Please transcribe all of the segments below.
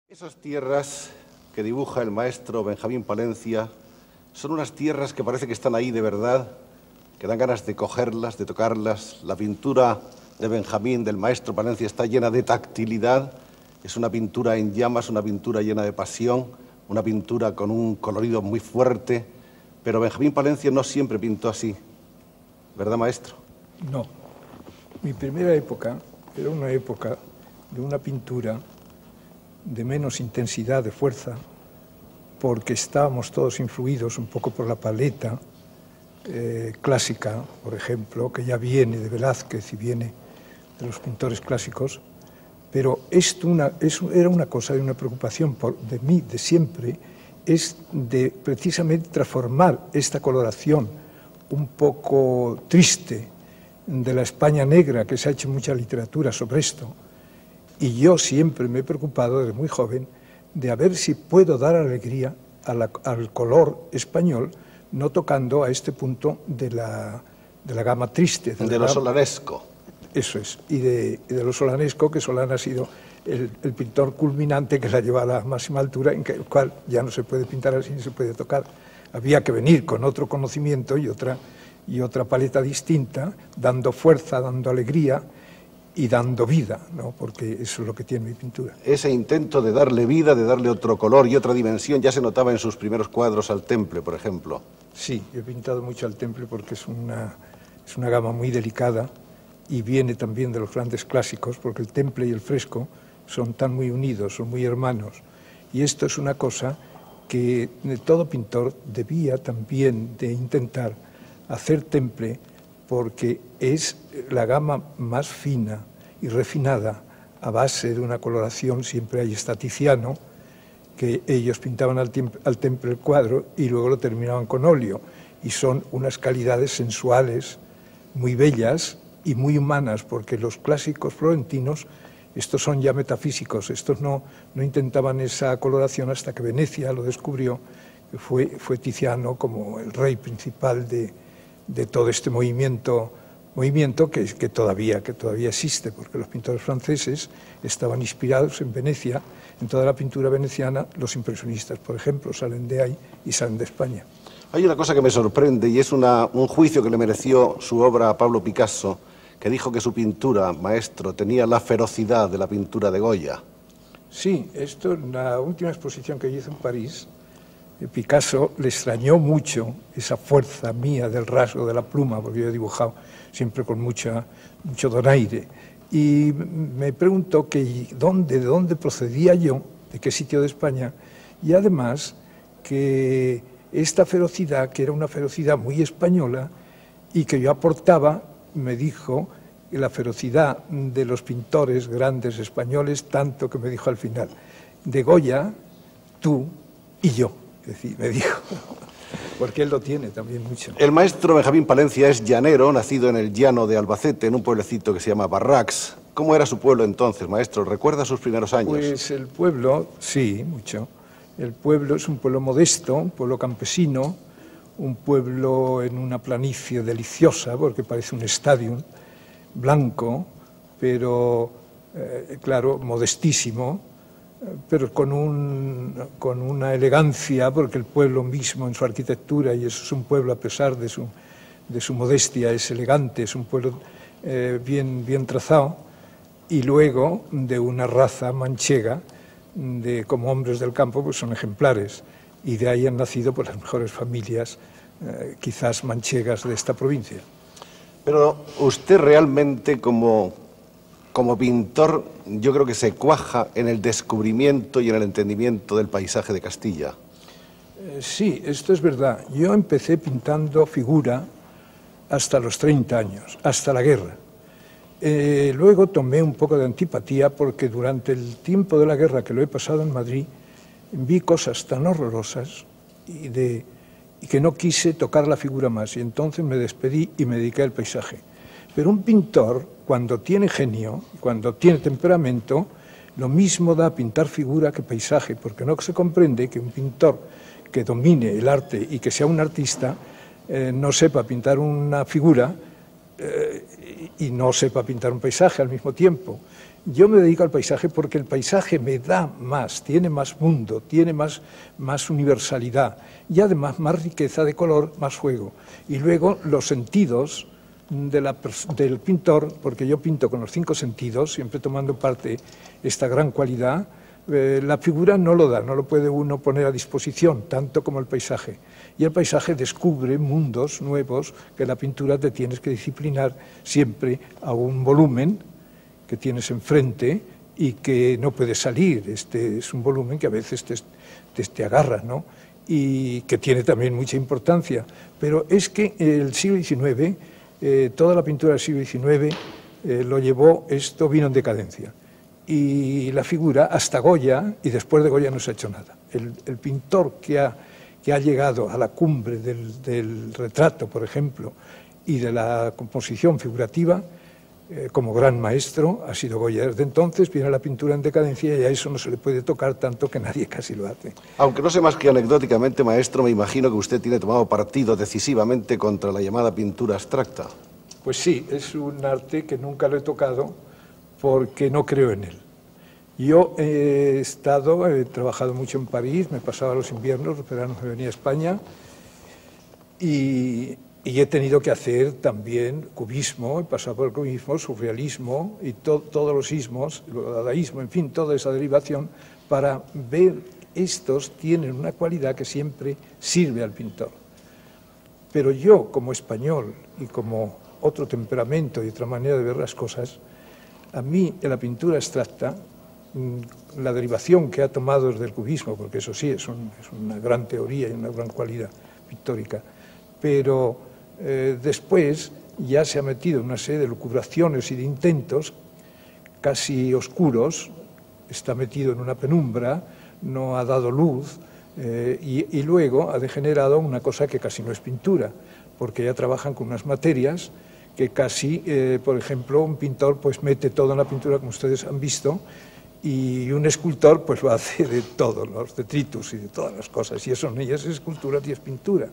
Esas tierras que dibuja el maestro Benjamín Palencia son unas tierras que parece que están ahí de verdad, que dan ganas de cogerlas, de tocarlas. La pintura de Benjamín, del maestro Palencia, está llena de tactilidad. Es una pintura en llamas, una pintura llena de pasión, una pintura con un colorido muy fuerte. Pero Benjamín Palencia no siempre pintó así, ¿verdad, maestro? No. Mi primera época era una época de una pintura de menos intensidad, de fuerza, porque estábamos todos influidos un poco por la paleta clásica, por ejemplo, que ya viene de Velázquez y viene de los pintores clásicos, pero esto era una cosa de una preocupación de mí, de siempre, es de precisamente transformar esta coloración un poco triste de la España negra, que se ha hecho mucha literatura sobre esto, y yo siempre me he preocupado desde muy joven de a ver si puedo dar alegría al color español, no tocando a este punto de la gama triste. De lo solanesco. Eso es, y de lo solanesco, que Solán ha sido el pintor culminante que la lleva a la máxima altura, en el cual ya no se puede pintar así, ni se puede tocar. Había que venir con otro conocimiento y otra paleta distinta, dando fuerza, dando alegría y dando vida, ¿no? Porque eso es lo que tiene mi pintura. Ese intento de darle vida, de darle otro color y otra dimensión, ya se notaba en sus primeros cuadros al Temple, por ejemplo. Sí, he pintado mucho al Temple porque es una gama muy delicada y viene también de los grandes clásicos, porque el Temple y el fresco son tan muy unidos, son muy hermanos. Y esto es una cosa que todo pintor debía también de intentar hacer Temple, porque es la gama más fina y refinada a base de una coloración. Siempre hay Tiziano, que ellos pintaban al Temple el cuadro y luego lo terminaban con óleo, y son unas calidades sensuales muy bellas y muy humanas, porque los clásicos florentinos, estos son ya metafísicos, estos no intentaban esa coloración hasta que Venecia lo descubrió, que fue Tiziano como el rey principal de todo este movimiento que todavía existe, porque los pintores franceses estaban inspirados en Venecia, en toda la pintura veneciana. Los impresionistas, por ejemplo, salen de ahí y salen de España. Hay una cosa que me sorprende y es un juicio que le mereció su obra a Pablo Picasso, que dijo que su pintura, maestro, tenía la ferocidad de la pintura de Goya. Sí, esto en la última exposición que yo hice en París, Picasso le extrañó mucho esa fuerza mía del rasgo de la pluma, porque yo he dibujado siempre con mucho donaire, y me preguntó de dónde procedía yo, de qué sitio de España, y además que esta ferocidad, que era una ferocidad muy española y que yo aportaba, me dijo, la ferocidad de los pintores grandes españoles, tanto que me dijo al final, de Goya, tú y yo. Es decir, me dijo, porque él lo tiene también mucho. El maestro Benjamín Palencia es llanero, nacido en el llano de Albacete, en un pueblecito que se llama Barracs. ¿Cómo era su pueblo entonces, maestro? ¿Recuerda sus primeros años? Pues el pueblo, sí, mucho. El pueblo es un pueblo modesto, un pueblo campesino, un pueblo en una planicie deliciosa, porque parece un estadio blanco, pero, claro, modestísimo, pero con una elegancia, porque el pueblo mismo en su arquitectura, y eso es un pueblo a pesar de su modestia, es elegante, es un pueblo bien trazado, y luego de una raza manchega, como hombres del campo, pues son ejemplares, y de ahí han nacido pues las mejores familias, quizás manchegas de esta provincia. Pero usted realmente como pintor, yo creo que se cuaja en el descubrimiento y en el entendimiento del paisaje de Castilla. Sí, esto es verdad. Yo empecé pintando figura hasta los 30 años, hasta la guerra. Luego tomé un poco de antipatía porque durante el tiempo de la guerra que lo he pasado en Madrid, vi cosas tan horrorosas y que no quise tocar la figura más, y entonces me despedí y me dediqué al paisaje. Pero un pintor, cuando tiene genio, cuando tiene temperamento, lo mismo da pintar figura que paisaje, porque no se comprende que un pintor que domine el arte y que sea un artista no sepa pintar una figura y no sepa pintar un paisaje al mismo tiempo. Yo me dedico al paisaje porque el paisaje me da más, tiene más mundo, tiene más universalidad y además más riqueza de color, más juego. Y luego los sentidos del pintor, porque yo pinto con los 5 sentidos, siempre tomando parte esta gran cualidad, la figura no lo da, no lo puede uno poner a disposición, tanto como el paisaje. Y el paisaje descubre mundos nuevos que la pintura te tienes que disciplinar siempre a un volumen que tienes enfrente y que no puedes salir. Este es un volumen que a veces te agarra, ¿no? Y que tiene también mucha importancia. Pero es que el siglo XIX, toda la pintura del siglo XIX lo llevó, esto vino en decadencia. Y la figura, hasta Goya, y después de Goya no se ha hecho nada. El pintor que ha llegado a la cumbre del retrato, por ejemplo, y de la composición figurativa, como gran maestro, ha sido Goya. Desde entonces viene la pintura en decadencia y a eso no se le puede tocar tanto que nadie casi lo hace. Aunque no sé más que anecdóticamente, maestro, me imagino que usted tiene tomado partido decisivamente contra la llamada pintura abstracta. Pues sí, es un arte que nunca lo he tocado porque no creo en él. Yo he trabajado mucho en París, me pasaba los inviernos, los veranos me venía a España y he tenido que hacer también cubismo, he pasado por el cubismo, surrealismo y todos los ismos, el dadaísmo, en fin, toda esa derivación para ver estos tienen una cualidad que siempre sirve al pintor. Pero yo, como español y como otro temperamento y otra manera de ver las cosas, a mí en la pintura abstracta, la derivación que ha tomado desde el cubismo, porque eso sí, es una gran teoría y una gran cualidad pictórica, pero después ya se ha metido en una serie de lucubraciones y de intentos casi oscuros, está metido en una penumbra, no ha dado luz y luego ha degenerado una cosa que casi no es pintura, porque ya trabajan con unas materias que casi, por ejemplo, un pintor pues mete todo en la pintura, como ustedes han visto, y un escultor pues lo hace de todos los detritus y de todas las cosas, y eso ni es escultura ni es pintura.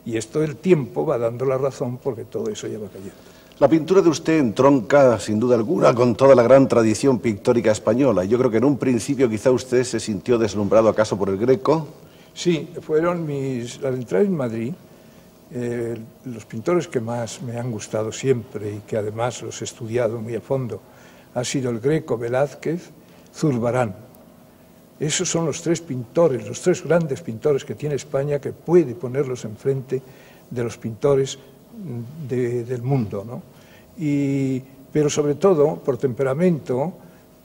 Y esto el tiempo va dando la razón porque todo eso ya va cayendo. La pintura de usted entronca, sin duda alguna, con toda la gran tradición pictórica española. Yo creo que en un principio quizá usted se sintió deslumbrado acaso por el Greco. Sí, fueron al entrar en Madrid, los pintores que más me han gustado siempre y que además los he estudiado muy a fondo, ha sido el Greco, Velázquez, Zurbarán. Esos son los 3 pintores, los 3 grandes pintores que tiene España, que puede ponerlos enfrente de los pintores del mundo, ¿no? Pero sobre todo, por temperamento,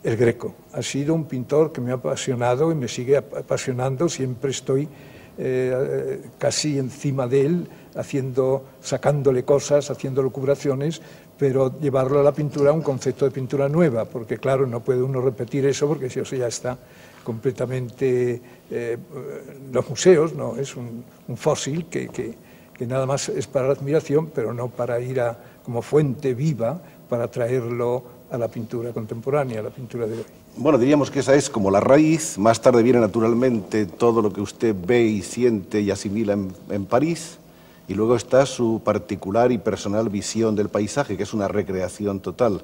el Greco. Ha sido un pintor que me ha apasionado y me sigue apasionando, siempre estoy casi encima de él, sacándole cosas, haciendo lucubraciones, pero llevarlo a la pintura a un concepto de pintura nueva, porque claro, no puede uno repetir eso, porque si eso ya está completamente los museos, no, es un fósil que nada más es para la admiración, pero no para ir como fuente viva para traerlo a la pintura contemporánea, a la pintura de hoy. Bueno, diríamos que esa es como la raíz, más tarde viene naturalmente todo lo que usted ve y siente y asimila en París, y luego está su particular y personal visión del paisaje, que es una recreación total.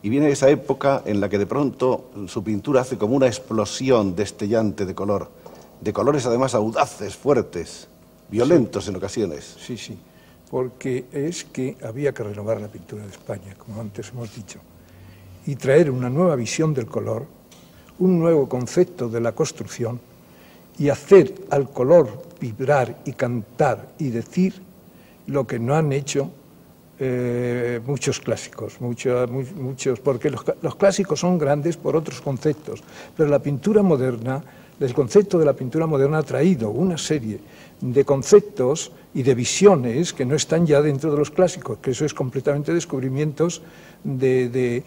Y viene esa época en la que de pronto su pintura hace como una explosión destellante de color, de colores además audaces, fuertes, violentos en ocasiones. Sí, sí, porque es que había que renovar la pintura de España, como antes hemos dicho, y traer una nueva visión del color, un nuevo concepto de la construcción y hacer al color vibrar y cantar y decir lo que no han hecho muchos clásicos, muchos, porque los clásicos son grandes por otros conceptos, pero la pintura moderna, el concepto de la pintura moderna ha traído una serie de conceptos y de visiones que no están ya dentro de los clásicos, que eso es completamente descubrimientos de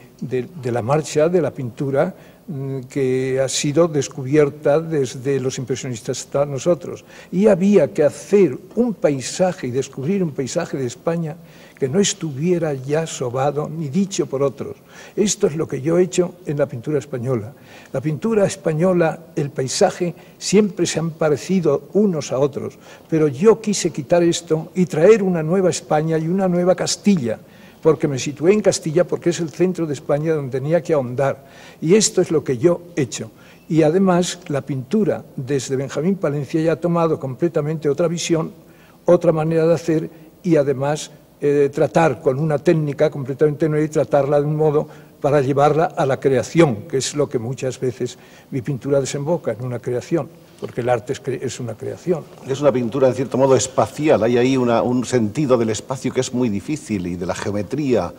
la marcha de la pintura que ha sido descubierta desde los impresionistas hasta nosotros. Y había que hacer un paisaje y descubrir un paisaje de España que no estuviera ya sobado ni dicho por otros. Esto es lo que yo he hecho en la pintura española. La pintura española, el paisaje, siempre se han parecido unos a otros, pero yo quise quitar esto y traer una nueva España y una nueva Castilla, porque me situé en Castilla, porque es el centro de España donde tenía que ahondar. Y esto es lo que yo he hecho. Y además la pintura desde Benjamín Palencia ya ha tomado completamente otra visión, otra manera de hacer y además tratar con una técnica completamente nueva y tratarla de un modo para llevarla a la creación, que es lo que muchas veces mi pintura desemboca, en una creación, porque el arte es una creación. Es una pintura, en cierto modo, espacial. Hay ahí un sentido del espacio que es muy difícil, y de la geometría,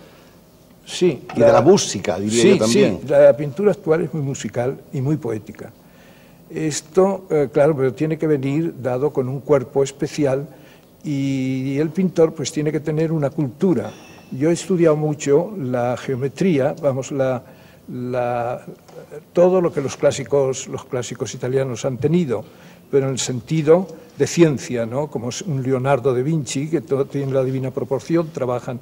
sí, y de la música, diría yo también. Sí, la pintura actual es muy musical y muy poética. Esto, claro, pero tiene que venir dado con un cuerpo especial, y el pintor pues tiene que tener una cultura. Yo he estudiado mucho la geometría, vamos, todo lo que los clásicos italianos han tenido, pero en el sentido de ciencia, ¿no? Como un Leonardo da Vinci, que todo tiene la divina proporción, trabajan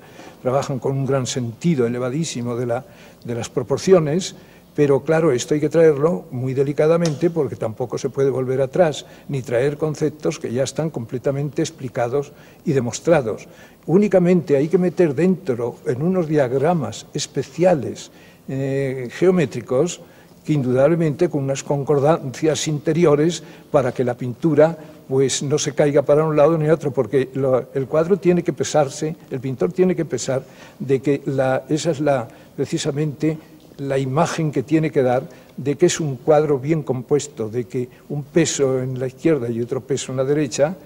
con un gran sentido elevadísimo de las proporciones. Pero claro, esto hay que traerlo muy delicadamente, porque tampoco se puede volver atrás, ni traer conceptos que ya están completamente explicados y demostrados. Únicamente hay que meter dentro, en unos diagramas especiales geométricos, que indudablemente con unas concordancias interiores para que la pintura pues no se caiga para un lado ni otro, porque el cuadro tiene que pesarse, el pintor tiene que pesar de que esa es precisamente la imagen que tiene que dar de que es un cuadro bien compuesto, de que un peso en la izquierda y otro peso en la derecha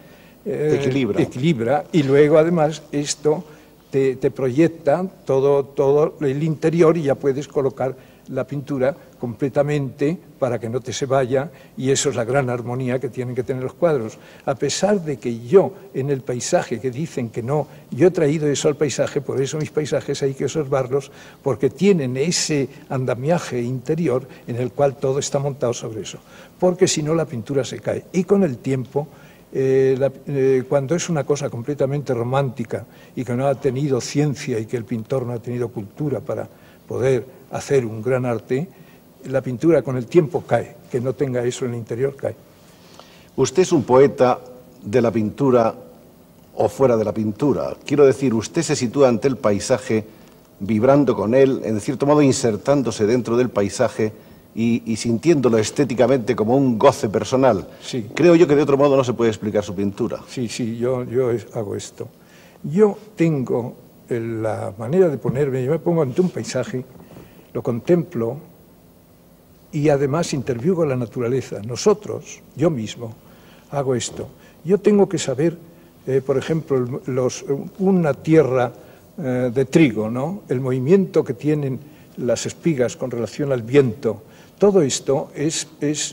equilibra, y luego además esto te proyecta todo el interior, y ya puedes colocar la pintura completamente para que no te se vaya, y eso es la gran armonía que tienen que tener los cuadros. A pesar de que yo en el paisaje, que dicen que no, yo he traído eso al paisaje, por eso mis paisajes hay que observarlos, porque tienen ese andamiaje interior en el cual todo está montado sobre eso, porque si no la pintura se cae. Y con el tiempo, cuando es una cosa completamente romántica y que no ha tenido ciencia y que el pintor no ha tenido cultura para poder hacer un gran arte, la pintura con el tiempo cae. Que no tenga eso en el interior cae. Usted es un poeta de la pintura o fuera de la pintura. Quiero decir, usted se sitúa ante el paisaje, vibrando con él, en cierto modo insertándose dentro del paisaje y sintiéndolo estéticamente como un goce personal. Sí. Creo yo que de otro modo no se puede explicar su pintura. Sí, yo hago esto. Yo tengo la manera de ponerme, yo me pongo ante un paisaje, lo contemplo y además interviugo la naturaleza. Nosotros, yo mismo, hago esto. Yo tengo que saber, por ejemplo, una tierra de trigo, ¿no? El movimiento que tienen las espigas con relación al viento. Todo esto es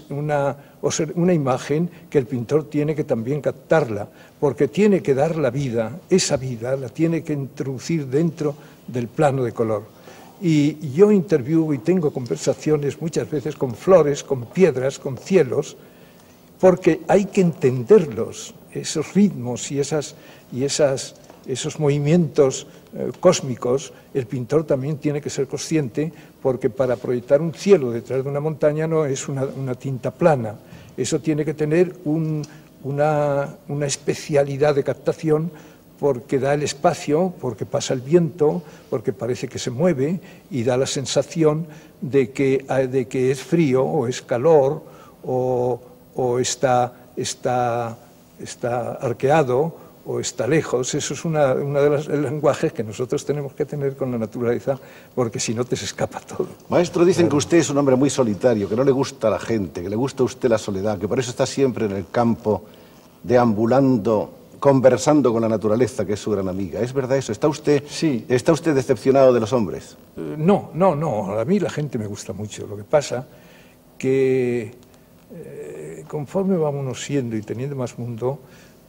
una imagen que el pintor tiene que también captarla, porque tiene que dar la vida, esa vida la tiene que introducir dentro del plano de color. Y yo interviuo y tengo conversaciones muchas veces con flores, con piedras, con cielos, porque hay que entenderlos, esos ritmos y esos movimientos cósmicos. El pintor también tiene que ser consciente, porque para proyectar un cielo detrás de una montaña no es una tinta plana. Eso tiene que tener una especialidad de captación, porque da el espacio, porque pasa el viento, porque parece que se mueve y da la sensación de que es frío o es calor o está arqueado o está lejos. Eso es uno de los lenguajes que nosotros tenemos que tener con la naturaleza, porque si no te se escapa todo. Maestro, dicen que usted es un hombre muy solitario, que no le gusta la gente, que le gusta a usted la soledad, que por eso está siempre en el campo, deambulando, conversando con la naturaleza, que es su gran amiga. ¿Es verdad eso? ¿Está usted decepcionado de los hombres? No. A mí la gente me gusta mucho. Lo que pasa que conforme vamos siendo y teniendo más mundo,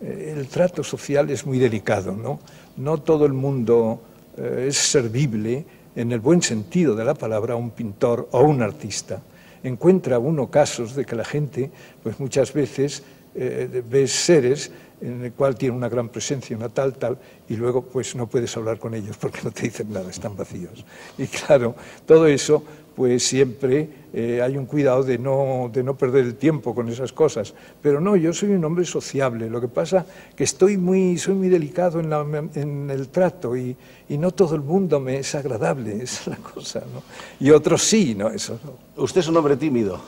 el trato social es muy delicado, ¿no? No todo el mundo es servible, en el buen sentido de la palabra, a un pintor o a un artista. Encuentra uno casos de que la gente, pues muchas veces, ves seres en el cual tiene una gran presencia, una tal, y luego pues no puedes hablar con ellos porque no te dicen nada, están vacíos. Y claro, todo eso pues siempre hay un cuidado de no perder el tiempo con esas cosas. Pero no, yo soy un hombre sociable. Lo que pasa que soy muy delicado en el trato y no todo el mundo me es agradable, esa es la cosa, ¿no? Y otros sí, ¿no? Eso no. ¿Usted es un hombre tímido?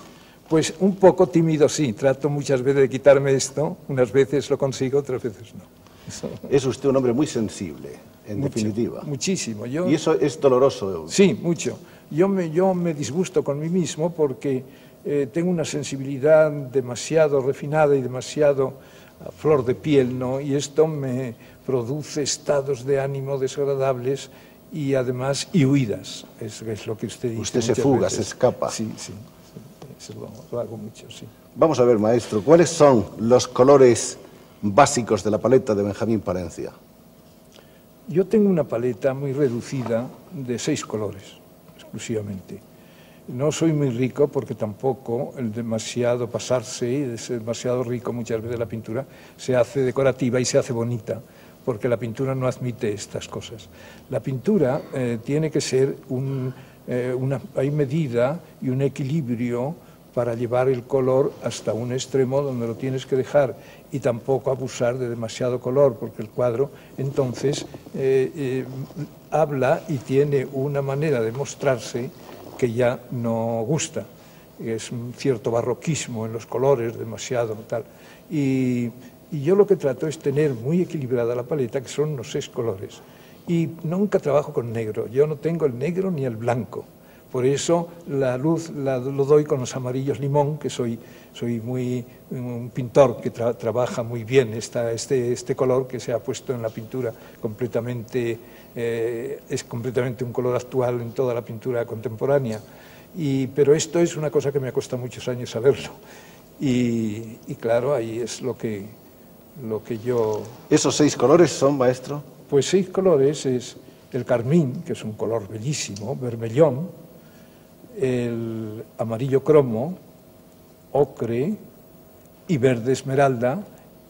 Pues un poco tímido sí, trato muchas veces de quitarme esto, unas veces lo consigo, otras veces no. Eso. Es usted un hombre muy sensible, en definitiva. Muchísimo. ¿Y eso es doloroso? Sí, mucho. Yo me disgusto con mí mismo porque tengo una sensibilidad demasiado refinada y demasiado a flor de piel, ¿no? Y esto me produce estados de ánimo desagradables y además huidas, es lo que usted dice. Usted se fuga, se escapa. Sí, eso lo hago mucho, sí. Vamos a ver, maestro, ¿cuáles son los colores básicos de la paleta de Benjamín Palencia? Yo tengo una paleta muy reducida de 6 colores, exclusivamente. No soy muy rico porque tampoco el demasiado pasarse y de ser demasiado rico muchas veces la pintura se hace decorativa y se hace bonita, porque la pintura no admite estas cosas. La pintura tiene que ser hay medida y un equilibrio para llevar el color hasta un extremo donde lo tienes que dejar y tampoco abusar de demasiado color, porque el cuadro entonces habla y tiene una manera de mostrarse que ya no gusta. Es un cierto barroquismo en los colores, demasiado tal. Y yo lo que trato es tener muy equilibrada la paleta, que son los 6 colores. Y nunca trabajo con negro, yo no tengo el negro ni el blanco. Por eso la luz lo doy con los amarillos limón, que soy un pintor que trabaja muy bien este color que se ha puesto en la pintura completamente, es completamente un color actual en toda la pintura contemporánea. Pero esto es una cosa que me ha costado muchos años saberlo. Y claro, ahí es lo que yo... ¿Esos 6 colores son, maestro? Pues 6 colores es el carmín, que es un color bellísimo, vermellón, el amarillo cromo, ocre y verde esmeralda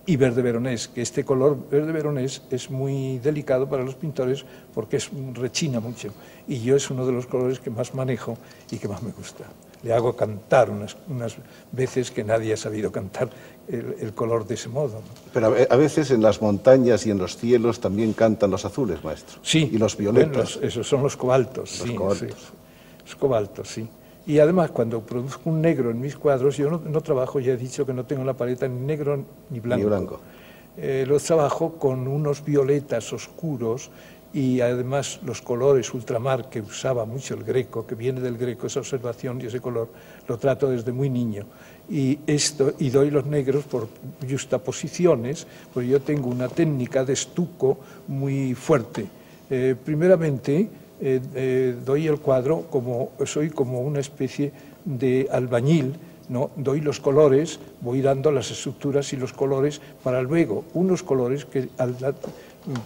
y verde veronés, que este color verde veronés es muy delicado para los pintores porque rechina mucho y yo es uno de los colores que más manejo y que más me gusta. Le hago cantar unas veces que nadie ha sabido cantar el color de ese modo, ¿no? Pero a veces en las montañas y en los cielos también cantan los azules, maestro. Sí. Y los violetas. Bueno, esos son los cobaltos. Los cobaltos. Sí. Los cobaltos, sí. Y además, cuando produzco un negro en mis cuadros, yo no trabajo, ya he dicho que no tengo en la paleta ni negro ni blanco. Ni blanco. Los trabajo con unos violetas oscuros y además los colores ultramar que usaba mucho el Greco, que viene del Greco, esa observación y ese color, lo trato desde muy niño. Y doy los negros por justaposiciones, porque yo tengo una técnica de estuco muy fuerte. Primeramente, doy el cuadro soy como una especie de albañil, ¿no? Doy los colores, voy dando las estructuras y los colores para luego unos colores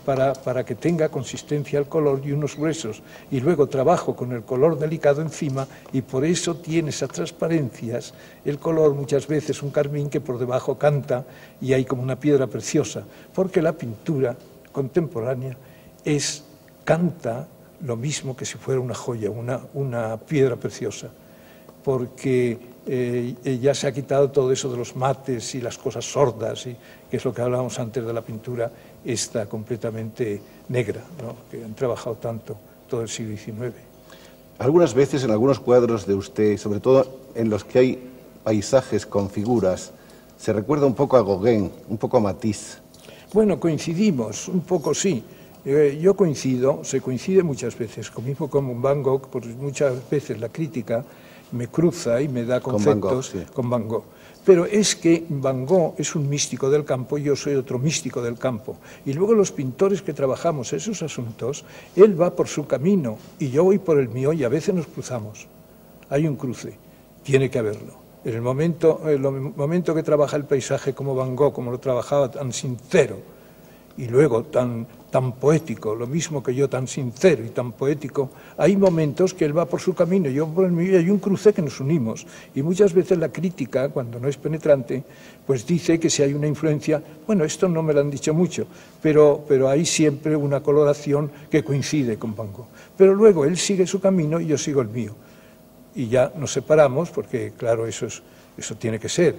para que tenga consistencia el color y unos gruesos, y luego trabajo con el color delicado encima y por eso tiene esas transparencias, el color muchas veces un carmín que por debajo canta y hay como una piedra preciosa, porque la pintura contemporánea canta lo mismo que si fuera una joya, una piedra preciosa, porque ya se ha quitado todo eso de los mates y las cosas sordas, que es lo que hablábamos antes de la pintura, está completamente negra, ¿no? Que han trabajado tanto todo el siglo XIX. Algunas veces en algunos cuadros de usted, sobre todo en los que hay paisajes con figuras, se recuerda un poco a Gauguin, un poco a Matisse. Bueno, coincidimos, un poco sí. Se coincide muchas veces, mismo con Van Gogh, porque muchas veces la crítica me cruza y me da conceptos con Van Gogh. Pero es que Van Gogh es un místico del campo y yo soy otro místico del campo. Y luego los pintores que trabajamos esos asuntos, él va por su camino y yo voy por el mío y a veces nos cruzamos. Hay un cruce, tiene que haberlo. En el momento que trabaja el paisaje como Van Gogh, como lo trabajaba tan sincero y luego tan poético, lo mismo que yo, tan sincero y tan poético, hay momentos que él va por su camino, yo por el mío, y hay un cruce que nos unimos. Y muchas veces la crítica, cuando no es penetrante, pues dice que si hay una influencia, bueno, esto no me lo han dicho mucho, pero hay siempre una coloración que coincide con Van Gogh. Pero luego él sigue su camino y yo sigo el mío. y ya nos separamos, porque claro, eso tiene que ser.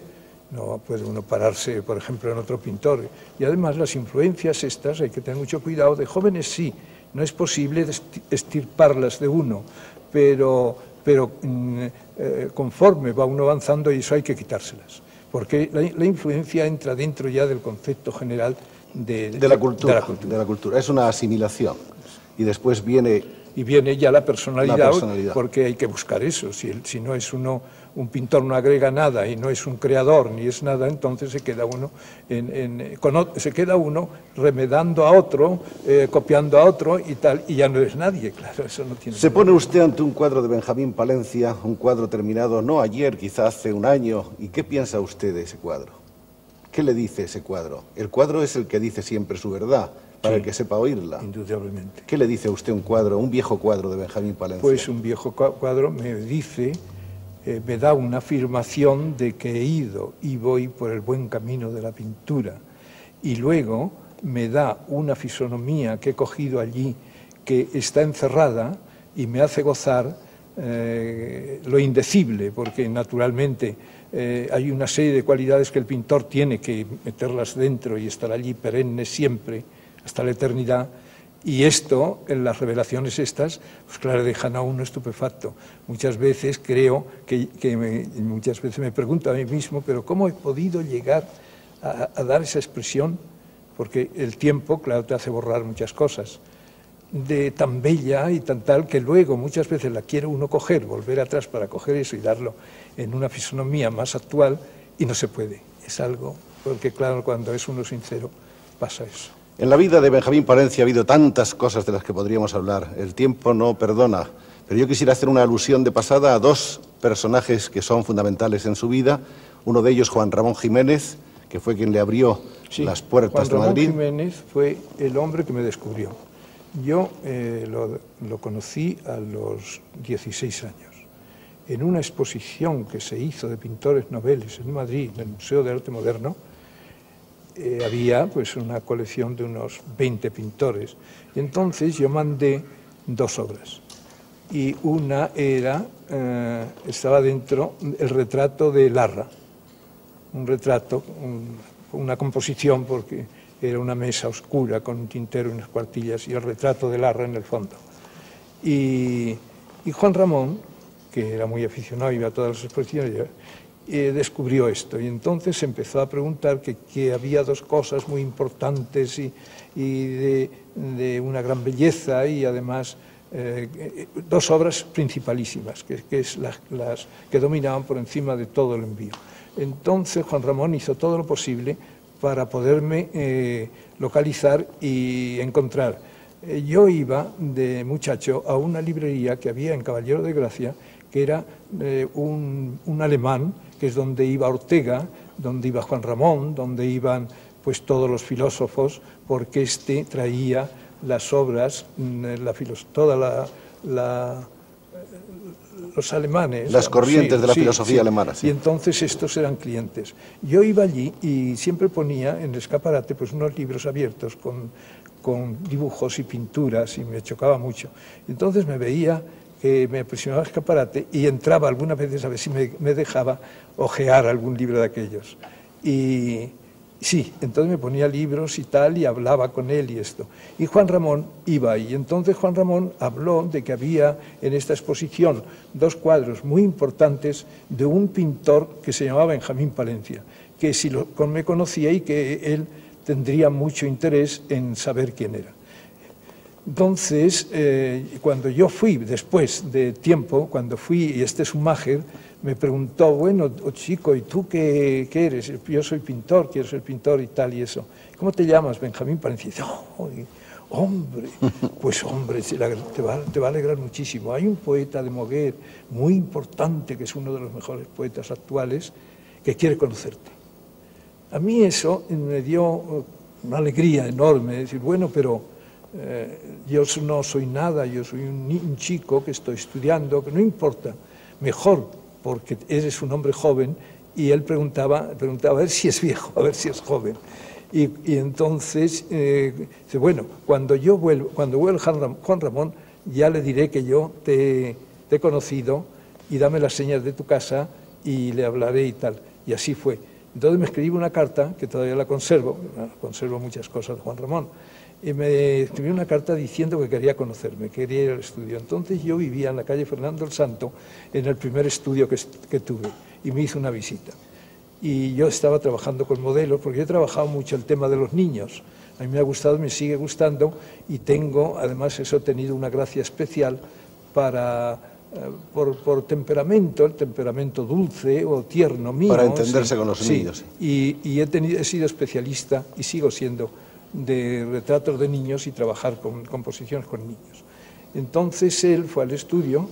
No puede uno pararse, por ejemplo, en otro pintor. Y además las influencias estas, hay que tener mucho cuidado. De jóvenes sí, no es posible extirparlas de uno, pero conforme va uno avanzando, y eso hay que quitárselas. Porque la influencia entra dentro ya del concepto general de la cultura. Es una asimilación. Y después viene... Y viene ya la personalidad, porque hay que buscar eso. Si no es uno un pintor, no agrega nada, y no es un creador, ni es nada, entonces se queda uno remedando a otro, copiando a otro y tal, y ya no es nadie, claro, eso no tiene... Se pone usted ante un cuadro de Benjamín Palencia, un cuadro terminado no ayer, quizá hace un año, ¿y qué piensa usted de ese cuadro? ¿Qué le dice ese cuadro? El cuadro es el que dice siempre su verdad, para el que sepa oírla. Indudablemente. ¿Qué le dice a usted un cuadro, un viejo cuadro de Benjamín Palencia? Pues un viejo cuadro me dice, me da una afirmación de que he ido y voy por el buen camino de la pintura. Y luego me da una fisonomía que he cogido allí, que está encerrada y me hace gozar lo indecible, porque naturalmente hay una serie de cualidades que el pintor tiene que meterlas dentro y estar allí perenne siempre, hasta la eternidad, y esto, en las revelaciones estas, pues claro, dejan a uno estupefacto. Muchas veces creo muchas veces me pregunto a mí mismo, pero ¿cómo he podido llegar a dar esa expresión? Porque el tiempo, claro, te hace borrar muchas cosas, de tan bella y tan tal, que luego muchas veces la quiere uno coger, volver atrás para coger eso y darlo en una fisonomía más actual, y no se puede. Es algo, porque claro, cuando es uno sincero, pasa eso. En la vida de Benjamín Palencia ha habido tantas cosas de las que podríamos hablar. El tiempo no perdona, pero yo quisiera hacer una alusión de pasada a dos personajes que son fundamentales en su vida. Uno de ellos, Juan Ramón Jiménez, que fue quien le abrió las puertas de Madrid. Juan Ramón Jiménez fue el hombre que me descubrió. Yo lo conocí a los 16 años, en una exposición que se hizo de pintores noveles en Madrid, en el Museo de Arte Moderno. Había pues una colección de unos 20 pintores, y entonces yo mandé dos obras, y una estaba dentro el retrato de Larra, un retrato, una composición, porque era una mesa oscura con un tintero y unas cuartillas, y el retrato de Larra en el fondo. Y Juan Ramón, que era muy aficionado, iba a todas las exposiciones, descubrió esto, y entonces empezó a preguntar que había dos cosas muy importantes y de una gran belleza, y además dos obras principalísimas que dominaban por encima de todo el envío. Entonces Juan Ramón hizo todo lo posible para poderme localizar y encontrar. Yo iba de muchacho a una librería que había en Caballero de Gracia, que era un alemán, que es donde iba Ortega, donde iba Juan Ramón, donde iban pues todos los filósofos, porque este traía las obras, los alemanes. Las corrientes de la filosofía alemana. Sí. Y entonces estos eran clientes. Yo iba allí y siempre ponía en el escaparate pues unos libros abiertos con dibujos y pinturas, y me chocaba mucho. Entonces me veía que me aproximaba al escaparate y entraba algunas veces a ver si me dejaba ojear algún libro de aquellos. Y sí, entonces me ponía libros y tal, y hablaba con él y esto. Y Juan Ramón iba, y entonces Juan Ramón habló de que había en esta exposición dos cuadros muy importantes de un pintor que se llamaba Benjamín Palencia, que me conocía y que él tendría mucho interés en saber quién era. Entonces, cuando yo fui, después de tiempo, cuando fui, y este es un máger, me preguntó, bueno, chico, ¿y tú qué eres? Yo soy pintor, quiero ser pintor y tal y eso. ¿Cómo te llamas? Benjamín Palencia. Y dice, oh, hombre, pues hombre, te va a alegrar muchísimo. Hay un poeta de Moguer muy importante, que es uno de los mejores poetas actuales, que quiere conocerte. A mí eso me dio una alegría enorme, decir, bueno, pero yo no soy nada, yo soy un chico que estoy estudiando, que no importa, mejor, porque eres un hombre joven. Y él preguntaba a ver si es viejo, a ver si es joven. Y entonces, dice, bueno, cuando vuelva Juan Ramón, ya le diré que yo te he conocido y dame las señas de tu casa y le hablaré y tal. Y así fue. Entonces me escribió una carta, que todavía la conservo muchas cosas de Juan Ramón, y me escribió una carta diciendo que quería conocerme, que quería ir al estudio. Entonces yo vivía en la calle Fernando el Santo, en el primer estudio que tuve, y me hizo una visita. Y yo estaba trabajando con modelos, porque yo he trabajado mucho el tema de los niños. A mí me ha gustado, me sigue gustando, y tengo, además eso, he tenido una gracia especial por temperamento, el temperamento dulce o tierno mío. Para entenderse con los niños. Y he sido especialista, y sigo siendo, de retratos de niños y trabajar con composiciones con niños. Entonces él fue al estudio,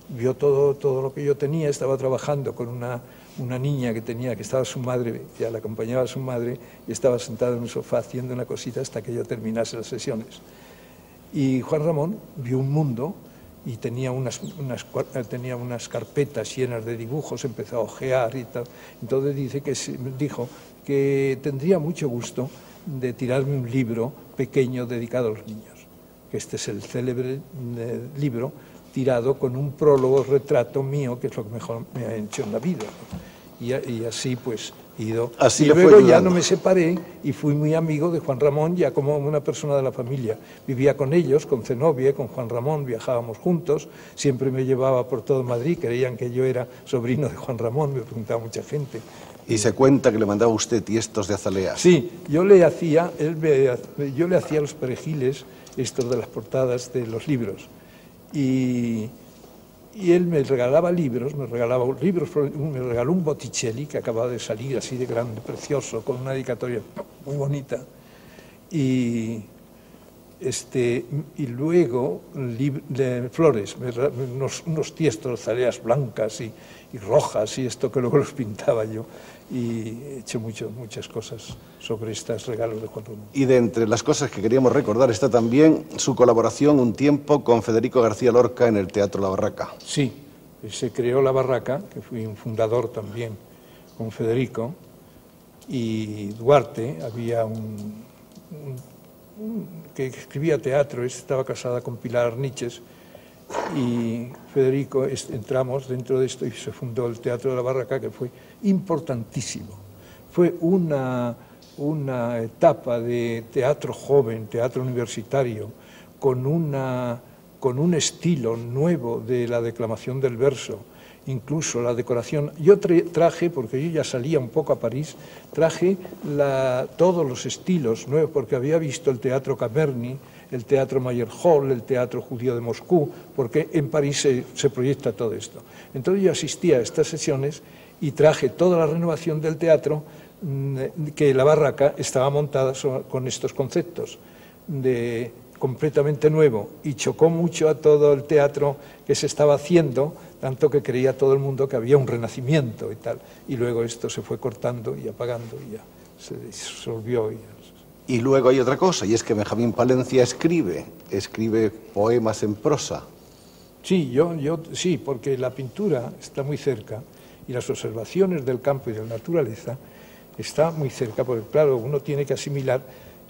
vio todo lo que yo tenía, estaba trabajando con una niña que estaba su madre, ya la acompañaba a su madre, y estaba sentado en un sofá haciendo una cosita hasta que yo terminase las sesiones. Y Juan Ramón vio un mundo y tenía unas carpetas llenas de dibujos, empezó a ojear y tal. Entonces dijo que tendría mucho gusto de tirarme un libro pequeño dedicado a los niños, que este es el célebre libro tirado con un prólogo retrato mío, que es lo que mejor me ha hecho en la vida, ¿no? Y así pues he ido. Así y luego ya no me separé y fui muy amigo de Juan Ramón, ya como una persona de la familia. Vivía con ellos, con Zenobia, con Juan Ramón, viajábamos juntos, siempre me llevaba por todo Madrid, creían que yo era sobrino de Juan Ramón, me preguntaba mucha gente. Y se cuenta que le mandaba usted tiestos de azaleas. Sí, yo le hacía los perejiles, estos de las portadas de los libros. Y él me regalaba libros, me regaló un Botticelli que acababa de salir así de grande, precioso, con una dedicatoria muy bonita. Y luego flores, unos tiestos, azaleas blancas y rojas, y esto que luego los pintaba yo. Y he hecho muchas cosas sobre estos regalos de Juan Ramón. Y de entre las cosas que queríamos recordar está también su colaboración un tiempo con Federico García Lorca en el Teatro La Barraca. Sí, se creó La Barraca, que fui un fundador también con Federico, y Duarte, había que escribía teatro, estaba casada con Pilar Arniches, y Federico, entramos dentro de esto y se fundó el Teatro de la Barraca, que fue importantísimo. Fue una etapa de teatro joven, teatro universitario, con un estilo nuevo de la declamación del verso, incluso la decoración. Yo traje, porque yo ya salía un poco a París, traje todos los estilos nuevos, porque había visto el Teatro Camerny, el Teatro Mayer Hall, el Teatro Judío de Moscú, porque en París se proyecta todo esto. Entonces yo asistía a estas sesiones y traje toda la renovación del teatro, que La Barraca estaba montada con estos conceptos, completamente nuevo, y chocó mucho a todo el teatro que se estaba haciendo, tanto que creía todo el mundo que había un renacimiento y tal, y luego esto se fue cortando y apagando y ya se disolvió. Y luego hay otra cosa, y es que Benjamín Palencia escribe poemas en prosa. Sí, sí, porque la pintura está muy cerca y las observaciones del campo y de la naturaleza está muy cerca, porque claro, uno tiene que asimilar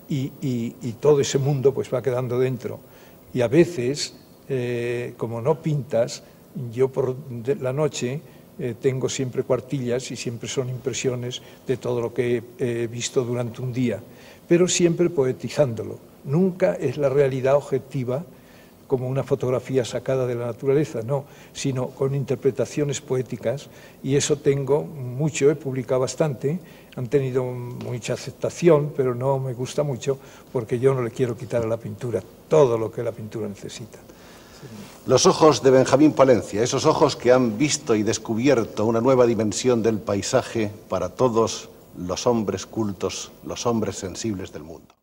y todo ese mundo pues va quedando dentro. Y a veces, como no pintas, yo por la noche tengo siempre cuartillas y siempre son impresiones de todo lo que he visto durante un día, pero siempre poetizándolo. Nunca es la realidad objetiva como una fotografía sacada de la naturaleza, no, sino con interpretaciones poéticas, y eso tengo mucho, he publicado bastante, han tenido mucha aceptación, pero no me gusta mucho porque yo no le quiero quitar a la pintura todo lo que la pintura necesita. Los ojos de Benjamín Palencia, esos ojos que han visto y descubierto una nueva dimensión del paisaje para todos los hombres cultos, los hombres sensibles del mundo.